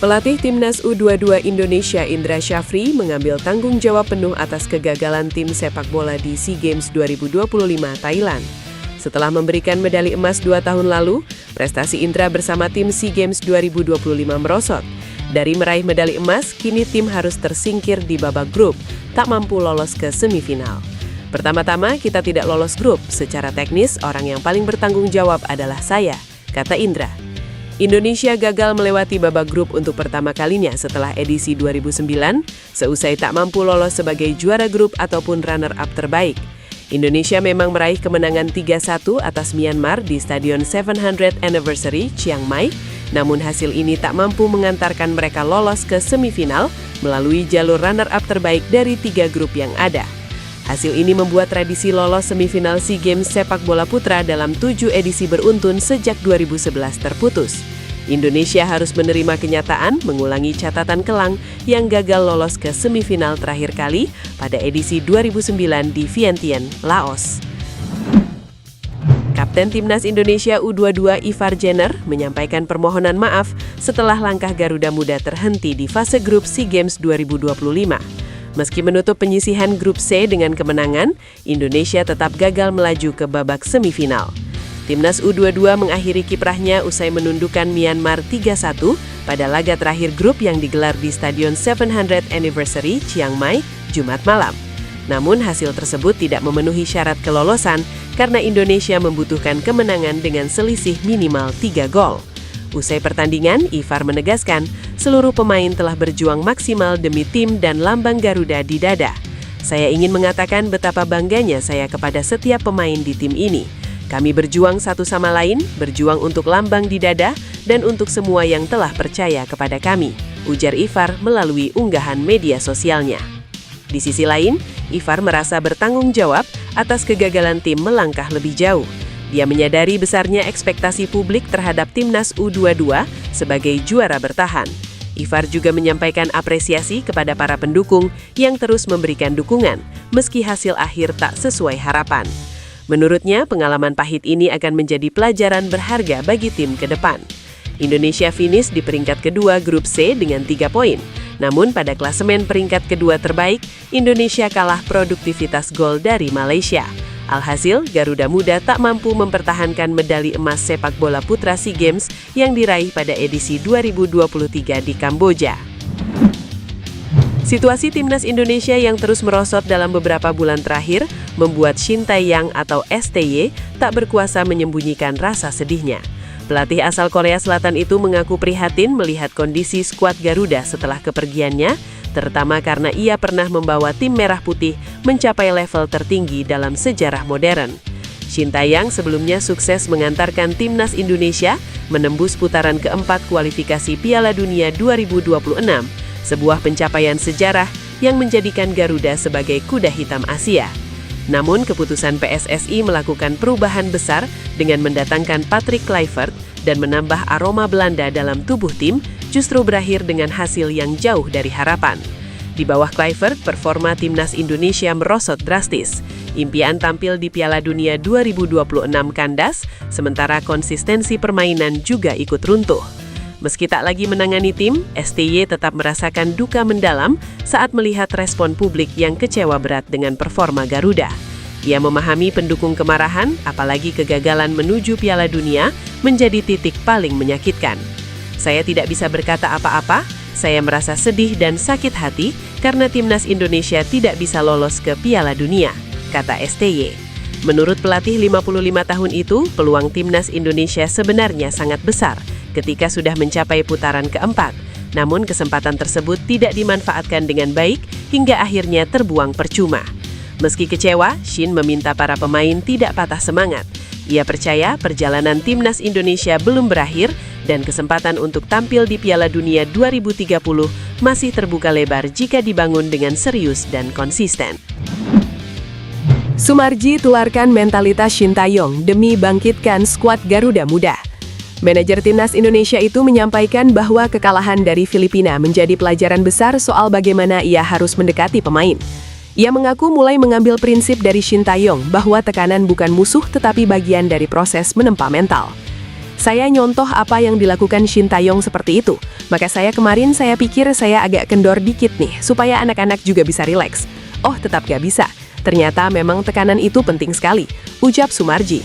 Pelatih Timnas U22 Indonesia Indra Syafri mengambil tanggung jawab penuh atas kegagalan tim sepak bola di SEA Games 2025 Thailand. Setelah memberikan medali emas 2 tahun lalu, prestasi Indra bersama tim SEA Games 2025 merosot. Dari meraih medali emas, kini tim harus tersingkir di babak grup, tak mampu lolos ke semifinal. Pertama-tama kita tidak lolos grup, secara teknis orang yang paling bertanggung jawab adalah saya, kata Indra. Indonesia gagal melewati babak grup untuk pertama kalinya setelah edisi 2009, seusai tak mampu lolos sebagai juara grup ataupun runner-up terbaik. Indonesia memang meraih kemenangan 3-1 atas Myanmar di Stadion 700th Anniversary Chiang Mai, namun hasil ini tak mampu mengantarkan mereka lolos ke semifinal melalui jalur runner-up terbaik dari 3 grup yang ada. Hasil ini membuat tradisi lolos semifinal SEA Games sepak bola putra dalam 7 edisi beruntun sejak 2011 terputus. Indonesia harus menerima kenyataan mengulangi catatan kelang yang gagal lolos ke semifinal terakhir kali pada edisi 2009 di Vientiane, Laos. Kapten Timnas Indonesia U22 Ivar Jenner menyampaikan permohonan maaf setelah langkah Garuda Muda terhenti di fase grup SEA Games 2025. Meski menutup penyisihan grup C dengan kemenangan, Indonesia tetap gagal melaju ke babak semifinal. Timnas U22 mengakhiri kiprahnya usai menundukkan Myanmar 3-1 pada laga terakhir grup yang digelar di Stadion 700th Anniversary Chiang Mai, Jumat malam. Namun hasil tersebut tidak memenuhi syarat kelolosan karena Indonesia membutuhkan kemenangan dengan selisih minimal 3 gol. Usai pertandingan, Ivar menegaskan seluruh pemain telah berjuang maksimal demi tim dan lambang Garuda di dada. Saya ingin mengatakan betapa bangganya saya kepada setiap pemain di tim ini. Kami berjuang satu sama lain, berjuang untuk lambang di dada, dan untuk semua yang telah percaya kepada kami, ujar Ivar melalui unggahan media sosialnya. Di sisi lain, Ivar merasa bertanggung jawab atas kegagalan tim melangkah lebih jauh. Dia menyadari besarnya ekspektasi publik terhadap Timnas U22 sebagai juara bertahan. Ivar juga menyampaikan apresiasi kepada para pendukung yang terus memberikan dukungan, meski hasil akhir tak sesuai harapan. Menurutnya, pengalaman pahit ini akan menjadi pelajaran berharga bagi tim ke depan. Indonesia finish di peringkat kedua grup C dengan 3 poin. Namun pada klasemen peringkat kedua terbaik, Indonesia kalah produktivitas gol dari Malaysia. Alhasil, Garuda Muda tak mampu mempertahankan medali emas sepak bola putra SEA Games yang diraih pada edisi 2023 di Kamboja. Situasi Timnas Indonesia yang terus merosot dalam beberapa bulan terakhir membuat Shin Tae-yong atau STY tak berkuasa menyembunyikan rasa sedihnya. Pelatih asal Korea Selatan itu mengaku prihatin melihat kondisi skuad Garuda setelah kepergiannya, terutama karena ia pernah membawa tim merah putih mencapai level tertinggi dalam sejarah modern. Shin Tae-yong sebelumnya sukses mengantarkan Timnas Indonesia menembus putaran keempat kualifikasi Piala Dunia 2026, sebuah pencapaian sejarah yang menjadikan Garuda sebagai kuda hitam Asia. Namun keputusan PSSI melakukan perubahan besar dengan mendatangkan Patrick Kluivert dan menambah aroma Belanda dalam tubuh tim justru berakhir dengan hasil yang jauh dari harapan. Di bawah Kluivert, performa Timnas Indonesia merosot drastis. Impian tampil di Piala Dunia 2026 kandas, sementara konsistensi permainan juga ikut runtuh. Meski tak lagi menangani tim, STY tetap merasakan duka mendalam saat melihat respon publik yang kecewa berat dengan performa Garuda. Ia memahami pendukung kemarahan, apalagi kegagalan menuju Piala Dunia menjadi titik paling menyakitkan. Saya tidak bisa berkata apa-apa, saya merasa sedih dan sakit hati karena Timnas Indonesia tidak bisa lolos ke Piala Dunia, kata STY. Menurut pelatih 55 tahun itu, peluang Timnas Indonesia sebenarnya sangat besar ketika sudah mencapai putaran keempat. Namun kesempatan tersebut tidak dimanfaatkan dengan baik hingga akhirnya terbuang percuma. Meski kecewa, Shin meminta para pemain tidak patah semangat. Ia percaya perjalanan Timnas Indonesia belum berakhir dan kesempatan untuk tampil di Piala Dunia 2030 masih terbuka lebar jika dibangun dengan serius dan konsisten. Sumarji tularkan mentalitas Shin Tae-yong demi bangkitkan skuad Garuda Muda. Manajer Timnas Indonesia itu menyampaikan bahwa kekalahan dari Filipina menjadi pelajaran besar soal bagaimana ia harus mendekati pemain. Ia mengaku mulai mengambil prinsip dari Shin Tae-yong bahwa tekanan bukan musuh tetapi bagian dari proses menempa mental. Saya nyontoh apa yang dilakukan Shin Tae-yong seperti itu. Maka kemarin saya pikir saya agak kendor dikit nih, supaya anak-anak juga bisa rileks. Oh, tetap gak bisa. Ternyata memang tekanan itu penting sekali, ucap Sumarji.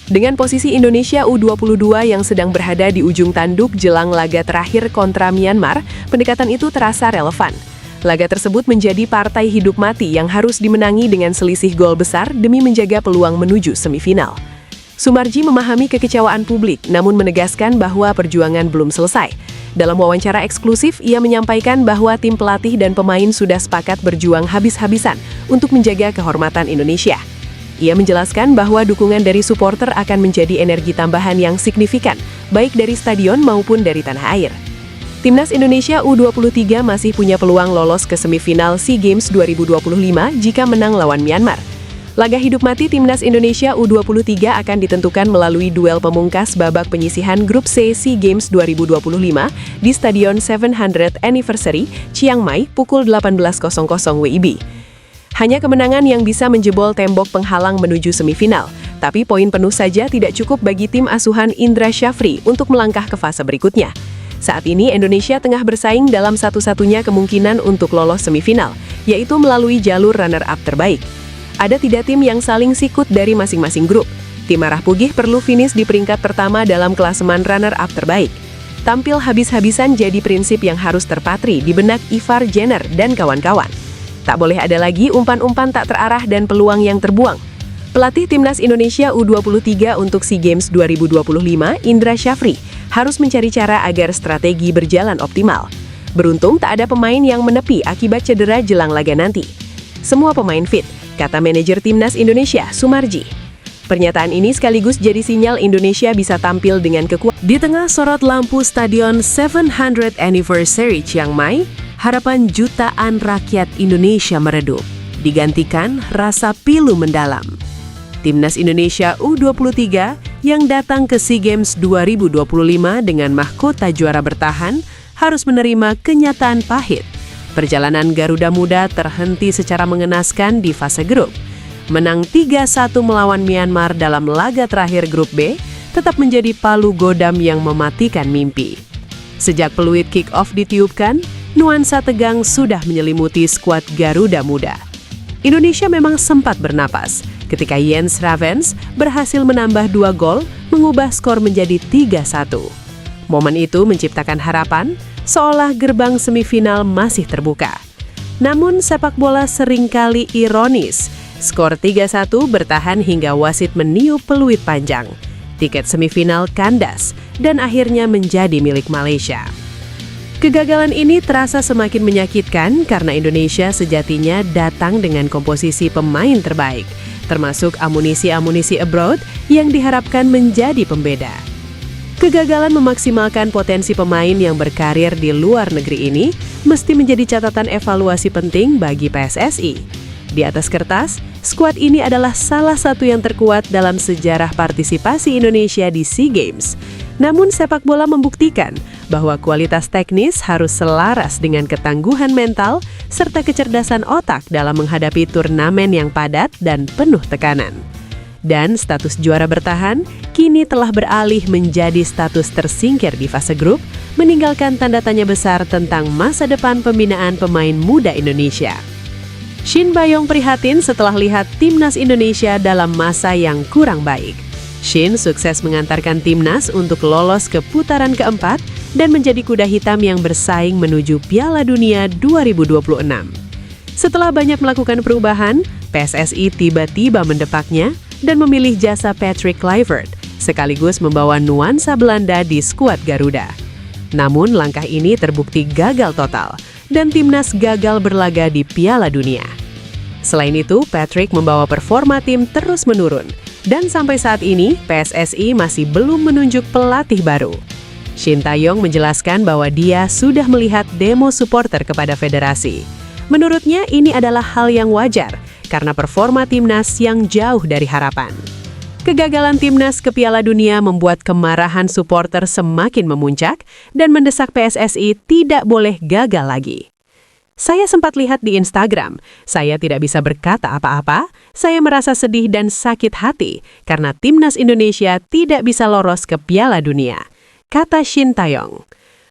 Dengan posisi Indonesia U22 yang sedang berada di ujung tanduk jelang laga terakhir kontra Myanmar, pendekatan itu terasa relevan. Laga tersebut menjadi partai hidup mati yang harus dimenangi dengan selisih gol besar demi menjaga peluang menuju semifinal. Sumarji memahami kekecewaan publik, namun menegaskan bahwa perjuangan belum selesai. Dalam wawancara eksklusif, ia menyampaikan bahwa tim pelatih dan pemain sudah sepakat berjuang habis-habisan untuk menjaga kehormatan Indonesia. Ia menjelaskan bahwa dukungan dari supporter akan menjadi energi tambahan yang signifikan, baik dari stadion maupun dari tanah air. Timnas Indonesia U23 masih punya peluang lolos ke semifinal SEA Games 2025 jika menang lawan Myanmar. Laga hidup mati Timnas Indonesia U23 akan ditentukan melalui duel pemungkas babak penyisihan Grup C SEA Games 2025 di Stadion 700th Anniversary, Chiang Mai, pukul 18.00 WIB. Hanya kemenangan yang bisa menjebol tembok penghalang menuju semifinal, tapi poin penuh saja tidak cukup bagi tim asuhan Indra Syafri untuk melangkah ke fase berikutnya. Saat ini Indonesia tengah bersaing dalam satu-satunya kemungkinan untuk lolos semifinal, yaitu melalui jalur runner-up terbaik. Ada 3 tim yang saling sikut dari masing-masing grup. Tim Merah Putih perlu finish di peringkat pertama dalam klasemen runner-up terbaik. Tampil habis-habisan jadi prinsip yang harus terpatri di benak Ivar Jenner dan kawan-kawan. Tak boleh ada lagi umpan-umpan tak terarah dan peluang yang terbuang. Pelatih Timnas Indonesia U23 untuk SEA Games 2025, Indra Syafri, harus mencari cara agar strategi berjalan optimal. Beruntung tak ada pemain yang menepi akibat cedera jelang laga nanti. Semua pemain fit, kata manajer Timnas Indonesia, Sumarji. Pernyataan ini sekaligus jadi sinyal Indonesia bisa tampil dengan kekuatan. Di tengah sorot lampu Stadion 700th Anniversary Chiang Mai, harapan jutaan rakyat Indonesia meredup, digantikan rasa pilu mendalam. Timnas Indonesia U23 yang datang ke SEA Games 2025 dengan mahkota juara bertahan harus menerima kenyataan pahit. Perjalanan Garuda Muda terhenti secara mengenaskan di fase grup. Menang 3-1 melawan Myanmar dalam laga terakhir grup B tetap menjadi palu godam yang mematikan mimpi. Sejak peluit kick-off ditiupkan, nuansa tegang sudah menyelimuti skuad Garuda Muda. Indonesia memang sempat bernapas ketika Jens Ravens berhasil menambah 2 gol, mengubah skor menjadi 3-1. Momen itu menciptakan harapan, seolah gerbang semifinal masih terbuka. Namun sepak bola seringkali ironis. Skor 3-1 bertahan hingga wasit meniup peluit panjang. Tiket semifinal kandas dan akhirnya menjadi milik Malaysia. Kegagalan ini terasa semakin menyakitkan karena Indonesia sejatinya datang dengan komposisi pemain terbaik, termasuk amunisi-amunisi abroad yang diharapkan menjadi pembeda. Kegagalan memaksimalkan potensi pemain yang berkarir di luar negeri ini mesti menjadi catatan evaluasi penting bagi PSSI. Di atas kertas, skuad ini adalah salah satu yang terkuat dalam sejarah partisipasi Indonesia di SEA Games. Namun sepak bola membuktikan bahwa kualitas teknis harus selaras dengan ketangguhan mental serta kecerdasan otak dalam menghadapi turnamen yang padat dan penuh tekanan. Dan status juara bertahan kini telah beralih menjadi status tersingkir di fase grup, meninggalkan tanda tanya besar tentang masa depan pembinaan pemain muda Indonesia. Shin Tae-yong prihatin setelah lihat Timnas Indonesia dalam masa yang kurang baik. Shin sukses mengantarkan Timnas untuk lolos ke putaran keempat dan menjadi kuda hitam yang bersaing menuju Piala Dunia 2026. Setelah banyak melakukan perubahan, PSSI tiba-tiba mendepaknya dan memilih jasa Patrick Kluivert, sekaligus membawa nuansa Belanda di skuad Garuda. Namun langkah ini terbukti gagal total, dan Timnas gagal berlaga di Piala Dunia. Selain itu, Patrick membawa performa tim terus menurun, dan sampai saat ini PSSI masih belum menunjuk pelatih baru. Shin Tae-yong menjelaskan bahwa dia sudah melihat demo supporter kepada federasi. Menurutnya ini adalah hal yang wajar, karena performa Timnas yang jauh dari harapan. Kegagalan Timnas ke Piala Dunia membuat kemarahan supporter semakin memuncak dan mendesak PSSI tidak boleh gagal lagi. Saya sempat lihat di Instagram. Saya tidak bisa berkata apa-apa. Saya merasa sedih dan sakit hati karena timnas Indonesia tidak bisa lolos ke Piala Dunia, kata Shin Taeyong.